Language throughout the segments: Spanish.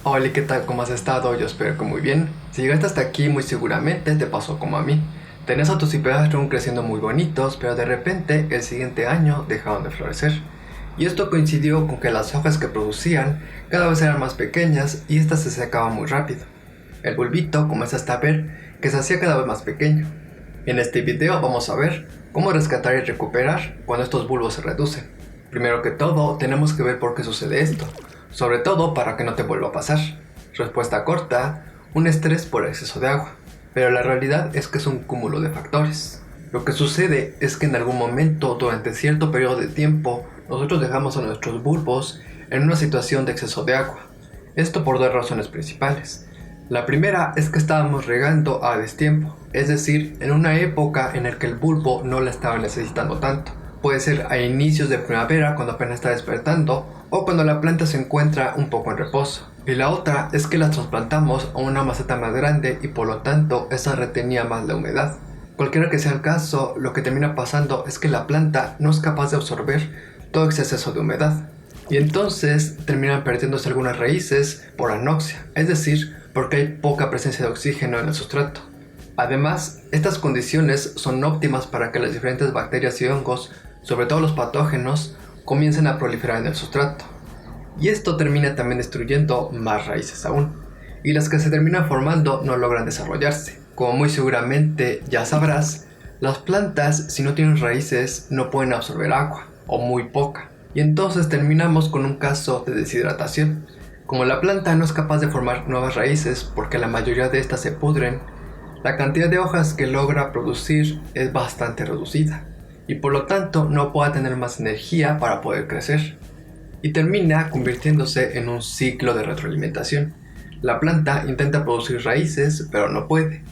Hola, ¿qué tal? ¿Cómo has estado? Yo espero que muy bien. Si llegaste hasta aquí, muy seguramente te pasó como a mí. Tenías a tus Hyperion creciendo muy bonitos, pero de repente el siguiente año dejaron de florecer. Y esto coincidió con que las hojas que producían cada vez eran más pequeñas y estas se secaban muy rápido. El bulbito comenzaste a ver que se hacía cada vez más pequeño. En este video vamos a ver cómo rescatar y recuperar cuando estos bulbos se reducen. Primero que todo, tenemos que ver por qué sucede esto. Sobre todo para que no te vuelva a pasar. Respuesta corta, un estrés por exceso de agua. Pero la realidad es que es un cúmulo de factores. Lo que sucede es que en algún momento, durante cierto periodo de tiempo, nosotros dejamos a nuestros bulbos en una situación de exceso de agua. Esto por dos razones principales. La primera es que estábamos regando a destiempo, es decir, en una época en la que el bulbo no la estaba necesitando tanto. Puede ser a inicios de primavera cuando apenas está despertando o cuando la planta se encuentra un poco en reposo. Y la otra es que la trasplantamos a una maceta más grande y por lo tanto esta retenía más la humedad. Cualquiera que sea el caso, lo que termina pasando es que la planta no es capaz de absorber todo ese exceso de humedad. Y entonces terminan perdiéndose algunas raíces por anoxia, es decir, porque hay poca presencia de oxígeno en el sustrato. Además, estas condiciones son óptimas para que las diferentes bacterias y hongos, sobre todo los patógenos, comiencen a proliferar en el sustrato. Y esto termina también destruyendo más raíces aún. Y las que se terminan formando no logran desarrollarse. Como muy seguramente ya sabrás, las plantas, si no tienen raíces, no pueden absorber agua, o muy poca. Y entonces terminamos con un caso de deshidratación. Como la planta no es capaz de formar nuevas raíces porque la mayoría de estas se pudren, la cantidad de hojas que logra producir es bastante reducida y por lo tanto no puede tener más energía para poder crecer y termina convirtiéndose en un ciclo de retroalimentación. La planta intenta producir raíces pero no puede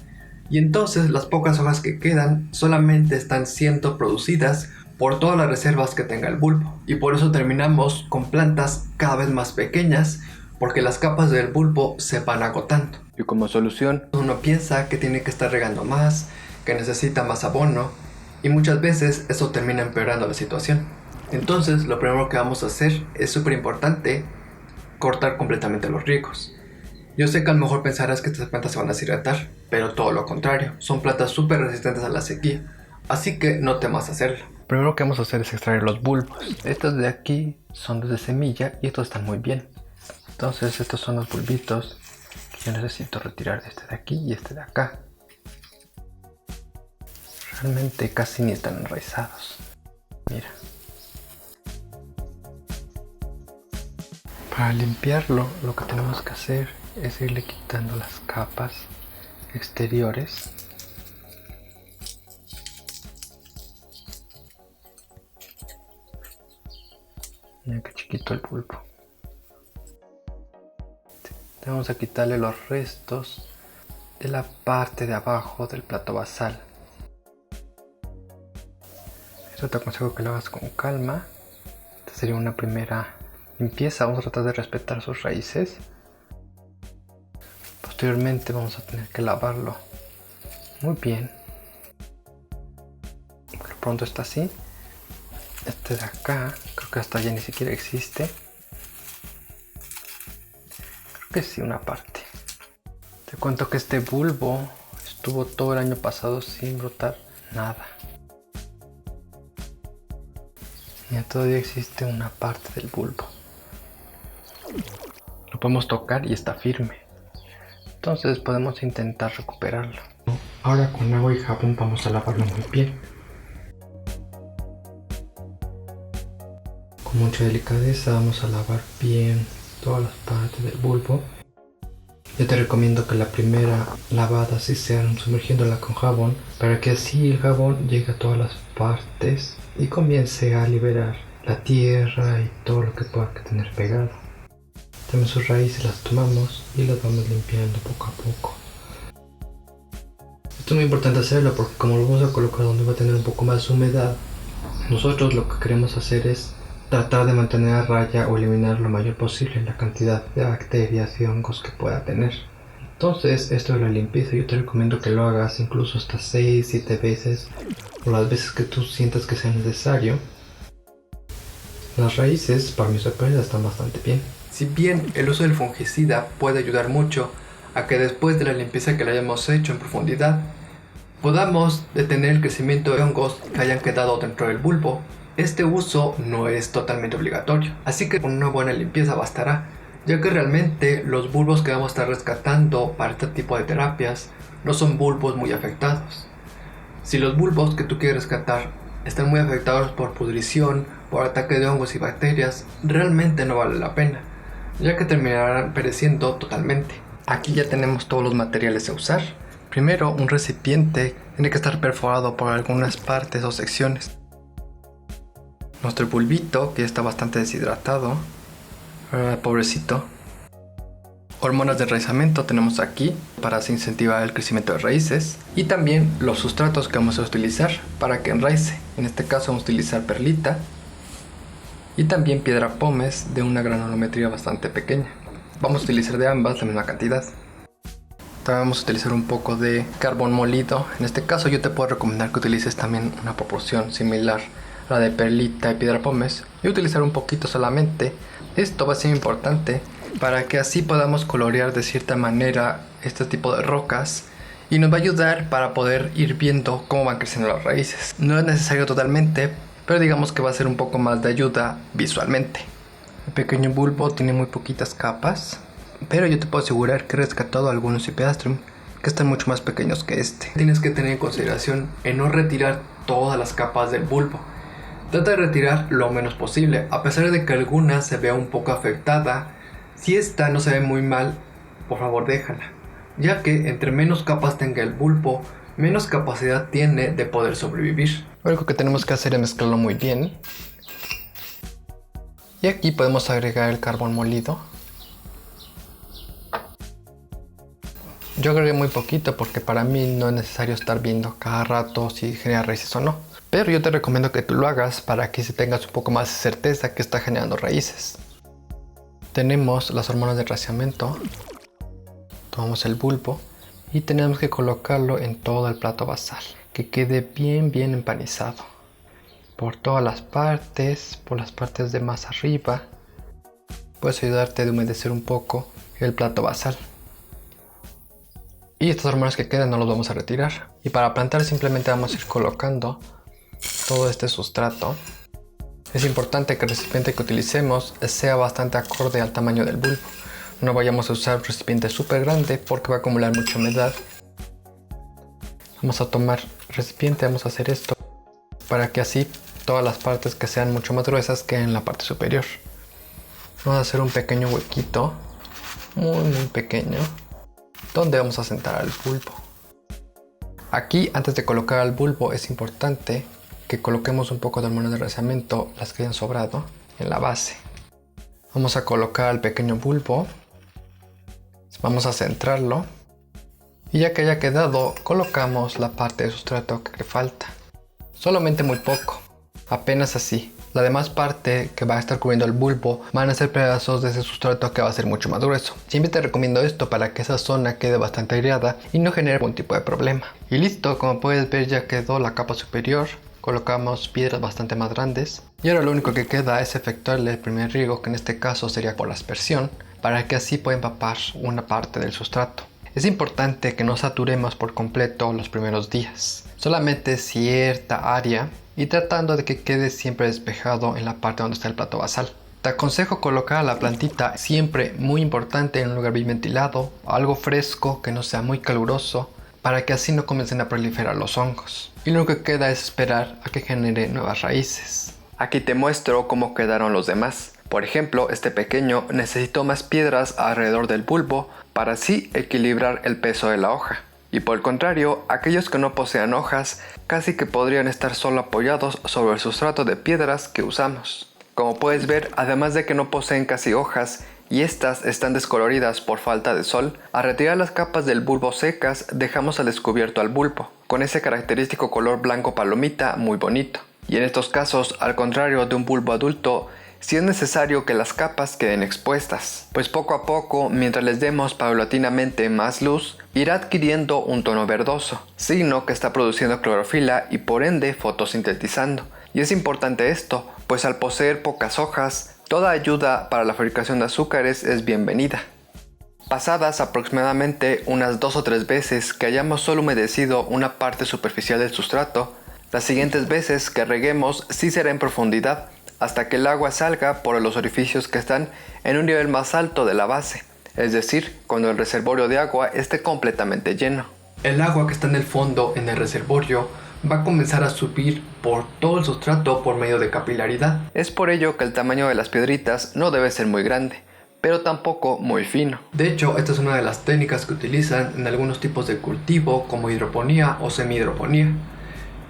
y entonces las pocas hojas que quedan solamente están siendo producidas por todas las reservas que tenga el bulbo y por eso terminamos con plantas cada vez más pequeñas porque las capas del bulbo se van agotando. Y como solución, uno piensa que tiene que estar regando más, que necesita más abono, y muchas veces eso termina empeorando la situación. Entonces, lo primero que vamos a hacer es súper importante, cortar completamente los riegos. Yo sé que a lo mejor pensarás que estas plantas se van a deshidratar, pero todo lo contrario, son plantas súper resistentes a la sequía, así que no temas hacerlo. Lo primero que vamos a hacer es extraer los bulbos. Estos de aquí son desde semilla y estos están muy bien. Entonces estos son los bulbitos que yo necesito retirar, este de aquí y este de acá. Realmente casi ni están enraizados. Mira. Para limpiarlo, lo que tenemos que hacer es irle quitando las capas exteriores. Mira qué chiquito el bulbo. Vamos a quitarle los restos de la parte de abajo del plato basal. Eso te aconsejo que lo hagas con calma. Esta sería una primera limpieza. Vamos a tratar de respetar sus raíces. Posteriormente vamos a tener que lavarlo muy bien. Por lo pronto está así. Este de acá, creo que hasta ya ni siquiera existe. Que sí, una parte. Te cuento que este bulbo estuvo todo el año pasado sin brotar nada. Ya todavía existe una parte del bulbo. Lo podemos tocar y está firme. Entonces podemos intentar recuperarlo. Ahora con agua y jabón vamos a lavarlo muy bien. Con mucha delicadeza vamos a lavar bien todas las partes del bulbo. Yo te recomiendo que la primera lavada sí sea sumergiéndola con jabón para que así el jabón llegue a todas las partes y comience a liberar la tierra y todo lo que pueda tener pegado. También sus raíces las tomamos y las vamos limpiando poco a poco. Esto es muy importante hacerlo porque como lo vamos a colocar donde va a tener un poco más de humedad, nosotros lo que queremos hacer es tratar de mantener a raya o eliminar lo mayor posible la cantidad de bacterias y hongos que pueda tener. Entonces, esto de la limpieza yo te recomiendo que lo hagas incluso hasta 6-7 veces o las veces que tú sientas que sea necesario. Las raíces, para mi sorpresa, están bastante bien. Si bien el uso del fungicida puede ayudar mucho a que después de la limpieza que le hayamos hecho en profundidad, podamos detener el crecimiento de hongos que hayan quedado dentro del bulbo, este uso no es totalmente obligatorio. Así que con una buena limpieza bastará, ya que realmente los bulbos que vamos a estar rescatando para este tipo de terapias no son bulbos muy afectados. Si los bulbos que tú quieres rescatar están muy afectados por pudrición, por ataque de hongos y bacterias, realmente no vale la pena, ya que terminarán pereciendo totalmente. Aquí ya tenemos todos los materiales a usar. Primero, un recipiente tiene que estar perforado por algunas partes o secciones. Nuestro bulbito, que ya está bastante deshidratado. Pobrecito. Hormonas de enraizamiento tenemos aquí para incentivar el crecimiento de raíces. Y también los sustratos que vamos a utilizar para que enraice. En este caso vamos a utilizar perlita. Y también piedra pómez de una granulometría bastante pequeña. Vamos a utilizar de ambas la misma cantidad. También vamos a utilizar un poco de carbón molido. En este caso yo te puedo recomendar que utilices también una proporción similar a la de perlita y piedra pómez. Y utilizar un poquito solamente. Esto va a ser importante para que así podamos colorear de cierta manera este tipo de rocas. Y nos va a ayudar para poder ir viendo cómo van creciendo las raíces. No es necesario totalmente, pero digamos que va a ser un poco más de ayuda visualmente. El pequeño bulbo tiene muy poquitas capas, pero yo te puedo asegurar que he rescatado algunos Hippeastrum que están mucho más pequeños que este. Tienes que tener en consideración en no retirar todas las capas del bulbo. Trata de retirar lo menos posible, a pesar de que alguna se vea un poco afectada. Si esta no se ve muy mal, por favor déjala, ya que entre menos capas tenga el bulbo, menos capacidad tiene de poder sobrevivir. Lo único que tenemos que hacer es mezclarlo muy bien. Y aquí podemos agregar el carbón molido. Yo agregué muy poquito porque para mí no es necesario estar viendo cada rato si genera raíces o no. Pero yo te recomiendo que tú lo hagas para que tengas un poco más de certeza que está generando raíces. Tenemos las hormonas de enraizamiento. Tomamos el bulbo y tenemos que colocarlo en todo el plato basal. Que quede bien empanizado. Por todas las partes, por las partes de más arriba. Puedes ayudarte de humedecer un poco el plato basal. Y estas hormonas que quedan no los vamos a retirar. Y para plantar simplemente vamos a ir colocando todo este sustrato. Es importante que el recipiente que utilicemos sea bastante acorde al tamaño del bulbo. No vayamos a usar un recipiente súper grande porque va a acumular mucha humedad. Vamos a tomar el recipiente, vamos a hacer esto para que así todas las partes que sean mucho más gruesas queden en la parte superior. Vamos a hacer un pequeño huequito, muy pequeño, donde vamos a sentar al bulbo. Aquí, antes de colocar al bulbo, es importante que coloquemos un poco de hormonas de enraizamiento, las que hayan sobrado, en la base. Vamos a colocar al pequeño bulbo, vamos a centrarlo y ya que haya quedado, colocamos la parte de sustrato que falta. Solamente muy poco, apenas así. La demás parte que va a estar cubriendo el bulbo van a ser pedazos de ese sustrato que va a ser mucho más grueso. Siempre te recomiendo esto para que esa zona quede bastante aireada y no genere algún tipo de problema. Y listo, como puedes ver ya quedó la capa superior. Colocamos piedras bastante más grandes. Y ahora lo único que queda es efectuarle el primer riego, que en este caso sería por la aspersión, para que así pueda empapar una parte del sustrato. Es importante que no saturemos por completo los primeros días. Solamente cierta área y tratando de que quede siempre despejado en la parte donde está el plato basal. Te aconsejo colocar a la plantita siempre muy importante en un lugar bien ventilado, algo fresco que no sea muy caluroso, para que así no comiencen a proliferar los hongos. Y lo que queda es esperar a que genere nuevas raíces. Aquí te muestro cómo quedaron los demás. Por ejemplo, este pequeño necesitó más piedras alrededor del bulbo para así equilibrar el peso de la hoja. Y por el contrario, aquellos que no posean hojas casi que podrían estar solo apoyados sobre el sustrato de piedras que usamos. Como puedes ver, además de que no poseen casi hojas, y estas están descoloridas por falta de sol, al retirar las capas del bulbo secas dejamos al descubierto al bulbo, con ese característico color blanco palomita muy bonito. Y en estos casos, al contrario de un bulbo adulto, sí es necesario que las capas queden expuestas, pues poco a poco, mientras les demos paulatinamente más luz, irá adquiriendo un tono verdoso, signo que está produciendo clorofila y por ende fotosintetizando. Y es importante esto, pues al poseer pocas hojas, toda ayuda para la fabricación de azúcares es bienvenida. Pasadas aproximadamente unas 2 o 3 veces que hayamos solo humedecido una parte superficial del sustrato, las siguientes veces que reguemos sí será en profundidad, hasta que el agua salga por los orificios que están en un nivel más alto de la base, es decir, cuando el reservorio de agua esté completamente lleno. El agua que está en el fondo en el reservorio va a comenzar a subir por todo el sustrato por medio de capilaridad. Es por ello que el tamaño de las piedritas no debe ser muy grande, pero tampoco muy fino. De hecho, esta es una de las técnicas que utilizan en algunos tipos de cultivo como hidroponía o semihidroponía,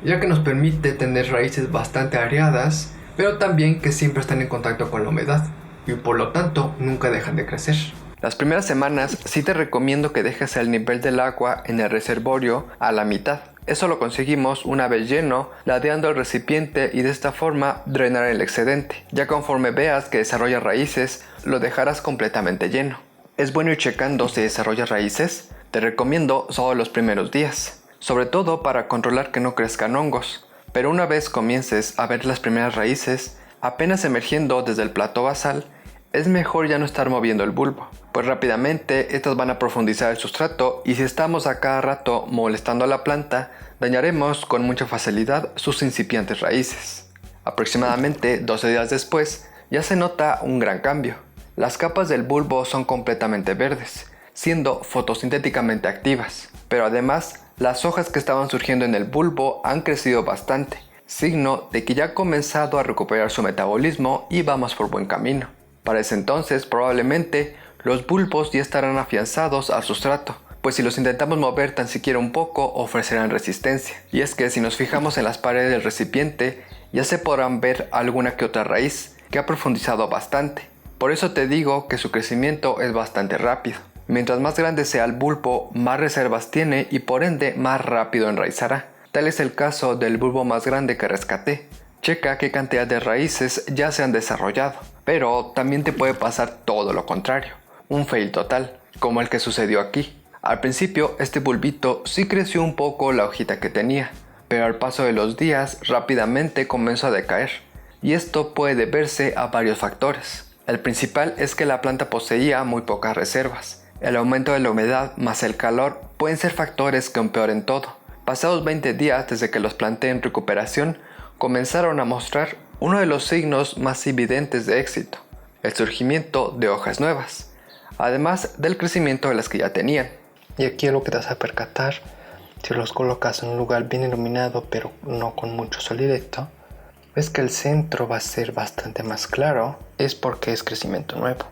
ya que nos permite tener raíces bastante areadas, pero también que siempre están en contacto con la humedad y por lo tanto nunca dejan de crecer. Las primeras semanas sí te recomiendo que dejes el nivel del agua en el reservorio a la mitad. Eso lo conseguimos una vez lleno, ladeando el recipiente y de esta forma drenar el excedente. Ya conforme veas que desarrolla raíces, lo dejarás completamente lleno. Es bueno ir checando si desarrolla raíces. Te recomiendo solo los primeros días, sobre todo para controlar que no crezcan hongos. Pero una vez comiences a ver las primeras raíces, apenas emergiendo desde el plato basal, es mejor ya no estar moviendo el bulbo, pues rápidamente estas van a profundizar el sustrato y si estamos a cada rato molestando a la planta, dañaremos con mucha facilidad sus incipientes raíces. Aproximadamente 12 días después, ya se nota un gran cambio. Las capas del bulbo son completamente verdes, siendo fotosintéticamente activas, pero además las hojas que estaban surgiendo en el bulbo han crecido bastante, signo de que ya ha comenzado a recuperar su metabolismo y vamos por buen camino. Para ese entonces probablemente los bulbos ya estarán afianzados al sustrato, pues si los intentamos mover tan siquiera un poco ofrecerán resistencia. Y es que si nos fijamos en las paredes del recipiente ya se podrán ver alguna que otra raíz que ha profundizado bastante. Por eso te digo que su crecimiento es bastante rápido. Mientras más grande sea el bulbo, más reservas tiene y por ende más rápido enraizará. Tal es el caso del bulbo más grande que rescaté. Checa qué cantidad de raíces ya se han desarrollado. Pero también te puede pasar todo lo contrario, un fail total, como el que sucedió aquí. Al principio este bulbito sí creció un poco la hojita que tenía, pero al paso de los días rápidamente comenzó a decaer. Y esto puede deberse a varios factores. El principal es que la planta poseía muy pocas reservas. El aumento de la humedad más el calor pueden ser factores que empeoren todo. Pasados 20 días desde que los planté en recuperación, comenzaron a mostrar uno de los signos más evidentes de éxito, el surgimiento de hojas nuevas, además del crecimiento de las que ya tenían. Y aquí lo que te vas a percatar, si los colocas en un lugar bien iluminado pero no con mucho sol directo, ves que el centro va a ser bastante más claro, es porque es crecimiento nuevo.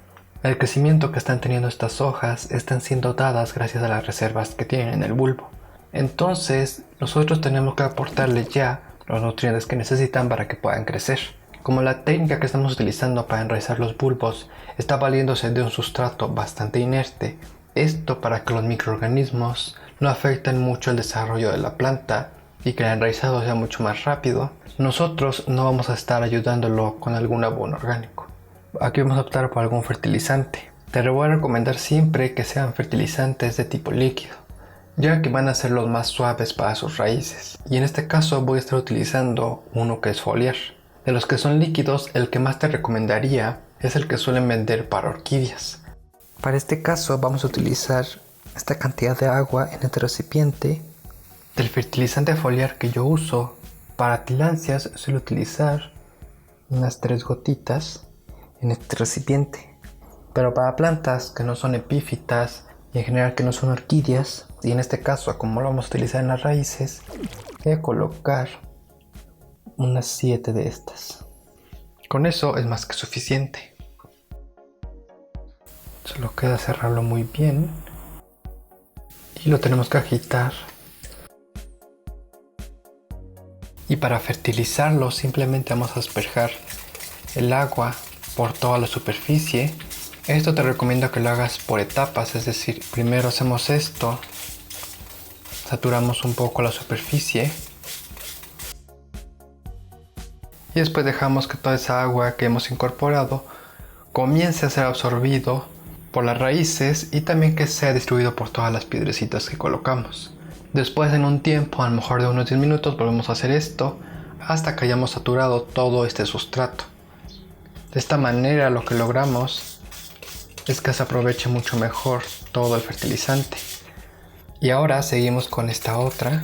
El crecimiento que están teniendo estas hojas están siendo dadas gracias a las reservas que tienen en el bulbo. Entonces, nosotros tenemos que aportarles ya los nutrientes que necesitan para que puedan crecer. Como la técnica que estamos utilizando para enraizar los bulbos está valiéndose de un sustrato bastante inerte, esto para que los microorganismos no afecten mucho el desarrollo de la planta y que el enraizado sea mucho más rápido, nosotros no vamos a estar ayudándolo con algún abono orgánico. Aquí vamos a optar por algún fertilizante. Te voy a recomendar siempre que sean fertilizantes de tipo líquido, ya que van a ser los más suaves para sus raíces. Y en este caso voy a estar utilizando uno que es foliar. De los que son líquidos, el que más te recomendaría es el que suelen vender para orquídeas. Para este caso vamos a utilizar esta cantidad de agua en este recipiente. Del fertilizante foliar que yo uso para tilancias suelo utilizar unas 3 gotitas en este recipiente. Pero para plantas que no son epífitas y en general que no son orquídeas, y en este caso como lo vamos a utilizar en las raíces, voy a colocar unas 7 de estas. Con eso es más que suficiente. Solo queda cerrarlo muy bien y lo tenemos que agitar. Y para fertilizarlo simplemente vamos a asperjar el agua por toda la superficie Esto te recomiendo que lo hagas por etapas, es decir, primero hacemos esto, saturamos un poco la superficie y después dejamos que toda esa agua que hemos incorporado comience a ser absorbido por las raíces y también que sea distribuido por todas las piedrecitas que colocamos. Después, en un tiempo, a lo mejor de unos 10 minutos, volvemos a hacer esto hasta que hayamos saturado todo este sustrato. De esta manera lo que logramos es que se aproveche mucho mejor todo el fertilizante. Y ahora seguimos con esta otra.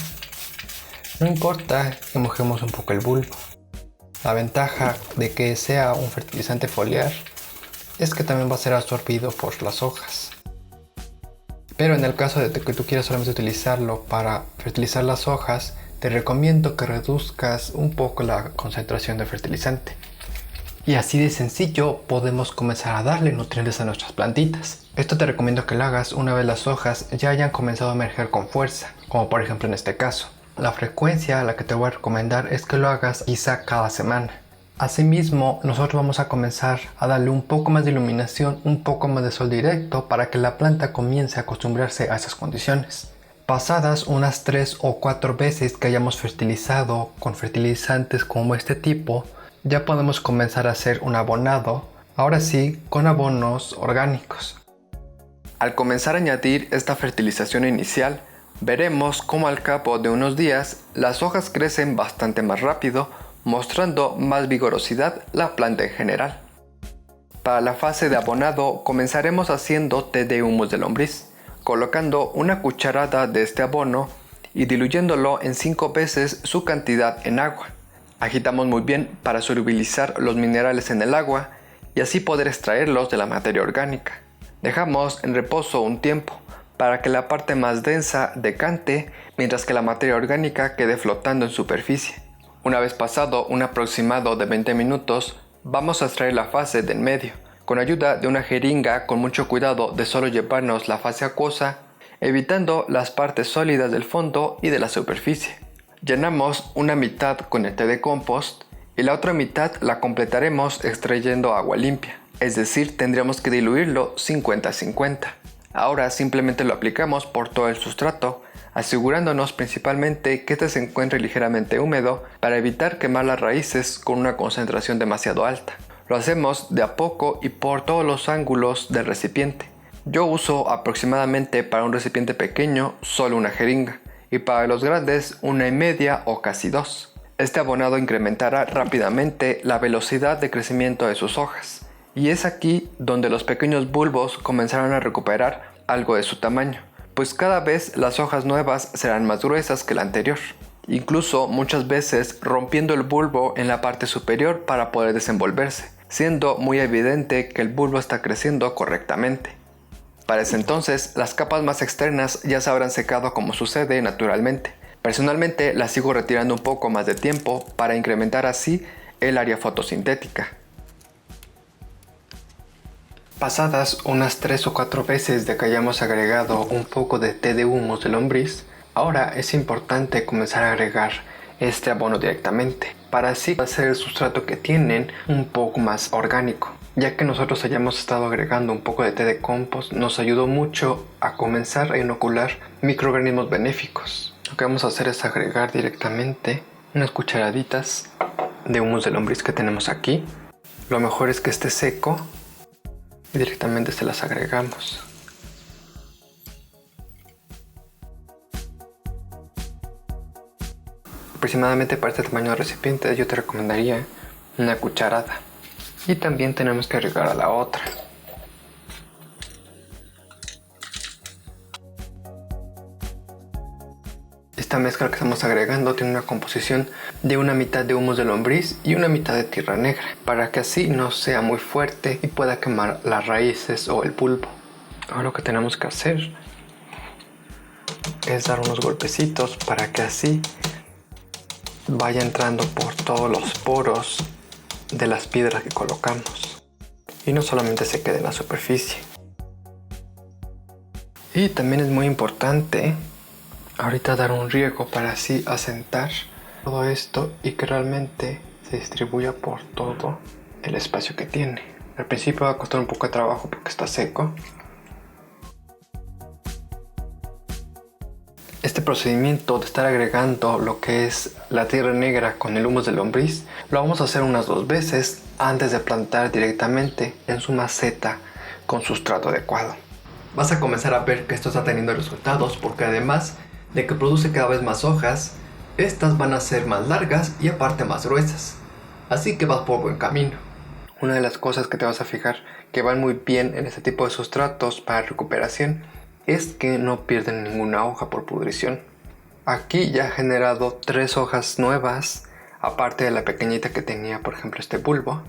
No importa que mojemos un poco el bulbo. La ventaja de que sea un fertilizante foliar es que también va a ser absorbido por las hojas. Pero en el caso de que tú quieras solamente utilizarlo para fertilizar las hojas, te recomiendo que reduzcas un poco la concentración de fertilizante. Y así de sencillo podemos comenzar a darle nutrientes a nuestras plantitas. Esto te recomiendo que lo hagas una vez las hojas ya hayan comenzado a emerger con fuerza, como por ejemplo en este caso. La frecuencia a la que te voy a recomendar es que lo hagas quizá cada semana. Asimismo, nosotros vamos a comenzar a darle un poco más de iluminación, un poco más de sol directo para que la planta comience a acostumbrarse a esas condiciones. Pasadas unas 3 o 4 veces que hayamos fertilizado con fertilizantes como este tipo, ya podemos comenzar a hacer un abonado, ahora sí con abonos orgánicos. Al comenzar a añadir esta fertilización inicial, veremos cómo al cabo de unos días las hojas crecen bastante más rápido, mostrando más vigorosidad la planta en general. Para la fase de abonado comenzaremos haciendo té de humus de lombriz, colocando una cucharada de este abono y diluyéndolo en 5 veces su cantidad en agua. Agitamos muy bien para solubilizar los minerales en el agua y así poder extraerlos de la materia orgánica. Dejamos en reposo un tiempo para que la parte más densa decante mientras que la materia orgánica quede flotando en superficie. Una vez pasado un aproximado de 20 minutos, vamos a extraer la fase del medio, con ayuda de una jeringa con mucho cuidado de solo llevarnos la fase acuosa, evitando las partes sólidas del fondo y de la superficie. Llenamos una mitad con el té de compost y la otra mitad la completaremos extrayendo agua limpia, es decir, tendríamos que diluirlo 50-50. Ahora simplemente lo aplicamos por todo el sustrato, asegurándonos principalmente que este se encuentre ligeramente húmedo para evitar quemar las raíces con una concentración demasiado alta. Lo hacemos de a poco y por todos los ángulos del recipiente. Yo uso aproximadamente para un recipiente pequeño solo una jeringa y para los grandes 1,5 o casi 2. Este abonado incrementará rápidamente la velocidad de crecimiento de sus hojas y es aquí donde los pequeños bulbos comenzarán a recuperar algo de su tamaño, pues cada vez las hojas nuevas serán más gruesas que la anterior, incluso muchas veces rompiendo el bulbo en la parte superior para poder desenvolverse, siendo muy evidente que el bulbo está creciendo correctamente. Para ese entonces, las capas más externas ya se habrán secado como sucede naturalmente. Personalmente las sigo retirando un poco más de tiempo para incrementar así el área fotosintética. Pasadas unas 3 o 4 veces de que hayamos agregado un poco de té de humus de lombriz, ahora es importante comenzar a agregar este abono directamente, para así hacer el sustrato que tienen un poco más orgánico. Ya que nosotros hayamos estado agregando un poco de té de compost, nos ayudó mucho a comenzar a inocular microorganismos benéficos. Lo que vamos a hacer es agregar directamente unas cucharaditas de humus de lombriz que tenemos aquí. Lo mejor es que esté seco y directamente se las agregamos. Aproximadamente para este tamaño de recipiente yo te recomendaría una cucharada. Y también tenemos que agregar a la otra. Esta mezcla que estamos agregando tiene una composición de una mitad de humus de lombriz y una mitad de tierra negra, para que así no sea muy fuerte y pueda quemar las raíces o el bulbo. Ahora lo que tenemos que hacer es dar unos golpecitos para que así vaya entrando por todos los poros de las piedras que colocamos y no solamente se quede en la superficie. Y también es muy importante ahorita dar un riego para así asentar todo esto y que realmente se distribuya por todo el espacio que tiene. Al principio va a costar un poco de trabajo porque está seco. Este procedimiento de estar agregando lo que es la tierra negra con el humus de lombriz lo vamos a hacer unas 2 veces antes de plantar directamente en su maceta con sustrato adecuado. Vas a comenzar a ver que esto está teniendo resultados porque además de que produce cada vez más hojas, estas van a ser más largas y aparte más gruesas. Así que vas por buen camino. Una de las cosas que te vas a fijar que van muy bien en este tipo de sustratos para recuperación es que no pierden ninguna hoja por pudrición. Aquí ya ha generado 3 hojas nuevas, aparte de la pequeñita que tenía, por ejemplo, este bulbo,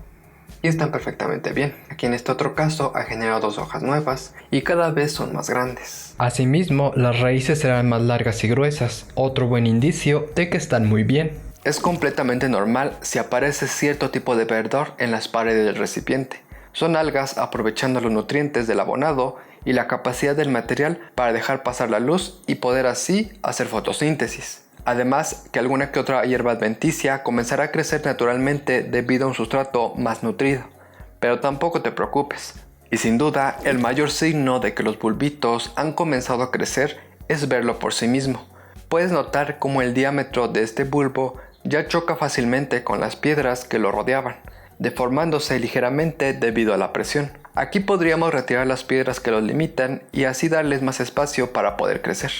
y están perfectamente bien. Aquí en este otro caso ha generado 2 hojas nuevas y cada vez son más grandes. Asimismo, las raíces serán más largas y gruesas, otro buen indicio de que están muy bien. Es completamente normal si aparece cierto tipo de verdor en las paredes del recipiente. Son algas aprovechando los nutrientes del abonado y la capacidad del material para dejar pasar la luz y poder así hacer fotosíntesis. Además que alguna que otra hierba adventicia comenzará a crecer naturalmente debido a un sustrato más nutrido. Pero tampoco te preocupes. Y sin duda, el mayor signo de que los bulbitos han comenzado a crecer es verlo por sí mismo. Puedes notar cómo el diámetro de este bulbo ya choca fácilmente con las piedras que lo rodeaban, deformándose ligeramente debido a la presión. Aquí podríamos retirar las piedras que los limitan y así darles más espacio para poder crecer.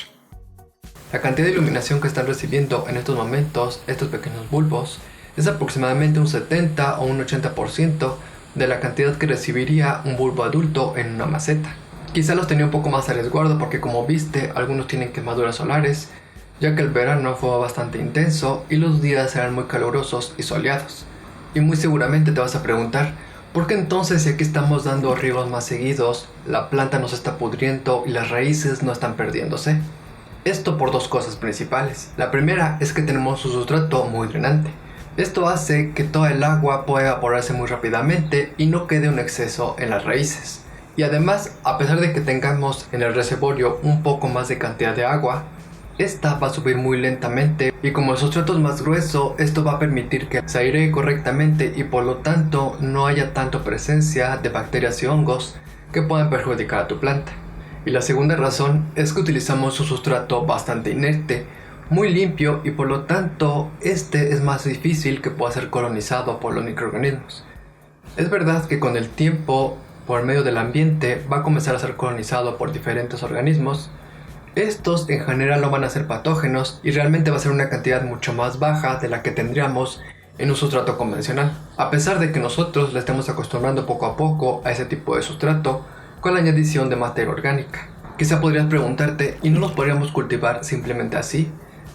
La cantidad de iluminación que están recibiendo en estos momentos estos pequeños bulbos es aproximadamente un 70 o un 80% de la cantidad que recibiría un bulbo adulto en una maceta. Quizá los tenía un poco más a resguardo porque, como viste, algunos tienen quemaduras solares, ya que el verano fue bastante intenso y los días eran muy calurosos y soleados. Y muy seguramente te vas a preguntar, ¿por qué entonces, si aquí estamos dando riegos más seguidos, la planta no se está pudriendo y las raíces no están perdiéndose? Esto por 2 cosas principales. La primera es que tenemos un sustrato muy drenante. Esto hace que toda el agua pueda evaporarse muy rápidamente y no quede un exceso en las raíces. Y además, a pesar de que tengamos en el reservorio un poco más de cantidad de agua, esta va a subir muy lentamente y como el sustrato es más grueso, esto va a permitir que se airee correctamente y por lo tanto no haya tanta presencia de bacterias y hongos que puedan perjudicar a tu planta. Y la segunda razón es que utilizamos un sustrato bastante inerte, muy limpio y por lo tanto este es más difícil que pueda ser colonizado por los microorganismos. Es verdad que con el tiempo, por medio del ambiente, va a comenzar a ser colonizado por diferentes organismos. Estos en general no van a ser patógenos y realmente va a ser una cantidad mucho más baja de la que tendríamos en un sustrato convencional. A pesar de que nosotros le estemos acostumbrando poco a poco a ese tipo de sustrato con la añadición de materia orgánica. Quizá podrías preguntarte, ¿y no los podríamos cultivar simplemente así?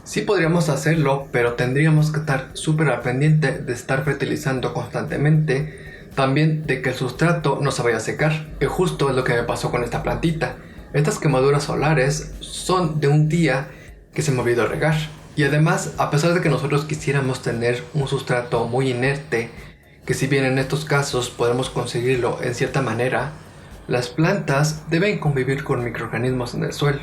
Sí podríamos hacerlo, pero tendríamos que estar súper al pendiente de estar fertilizando constantemente, también de que el sustrato no se vaya a secar, que justo es lo que me pasó con esta plantita. Estas quemaduras solares son de un día que se me olvidó regar. Y además, a pesar de que nosotros quisiéramos tener un sustrato muy inerte, que si bien en estos casos podemos conseguirlo en cierta manera, las plantas deben convivir con microorganismos en el suelo.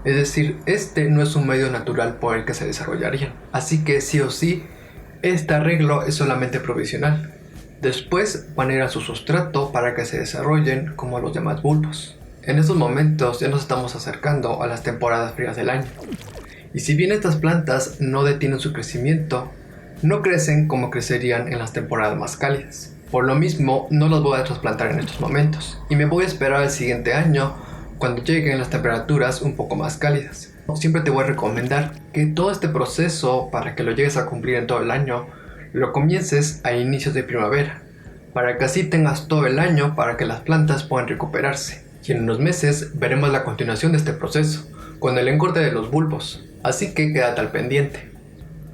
Es decir, este no es un medio natural por el que se desarrollarían. Así que sí o sí, este arreglo es solamente provisional. Después van a ir a su sustrato para que se desarrollen como los demás bulbos. En estos momentos ya nos estamos acercando a las temporadas frías del año. Y si bien estas plantas no detienen su crecimiento, no crecen como crecerían en las temporadas más cálidas. Por lo mismo, no los voy a trasplantar en estos momentos. Y me voy a esperar al siguiente año, cuando lleguen las temperaturas un poco más cálidas. Siempre te voy a recomendar que todo este proceso, para que lo llegues a cumplir en todo el año, lo comiences a inicios de primavera, para que así tengas todo el año para que las plantas puedan recuperarse. Y en unos meses veremos la continuación de este proceso, con el engorde de los bulbos. Así que quédate al pendiente.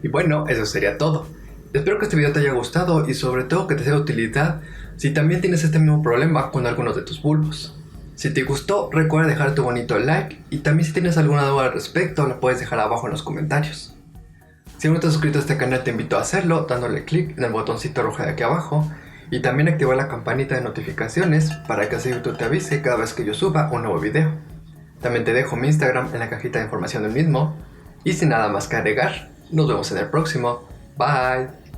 Y bueno, eso sería todo. Espero que este video te haya gustado y sobre todo que te sea de utilidad si también tienes este mismo problema con algunos de tus bulbos. Si te gustó, recuerda dejar tu bonito like y también si tienes alguna duda al respecto la puedes dejar abajo en los comentarios. Si aún no estás suscrito a este canal te invito a hacerlo dándole clic en el botoncito rojo de aquí abajo y también activar la campanita de notificaciones para que así YouTube te avise cada vez que yo suba un nuevo video. También te dejo mi Instagram en la cajita de información del mismo y sin nada más que agregar, nos vemos en el próximo. Bye.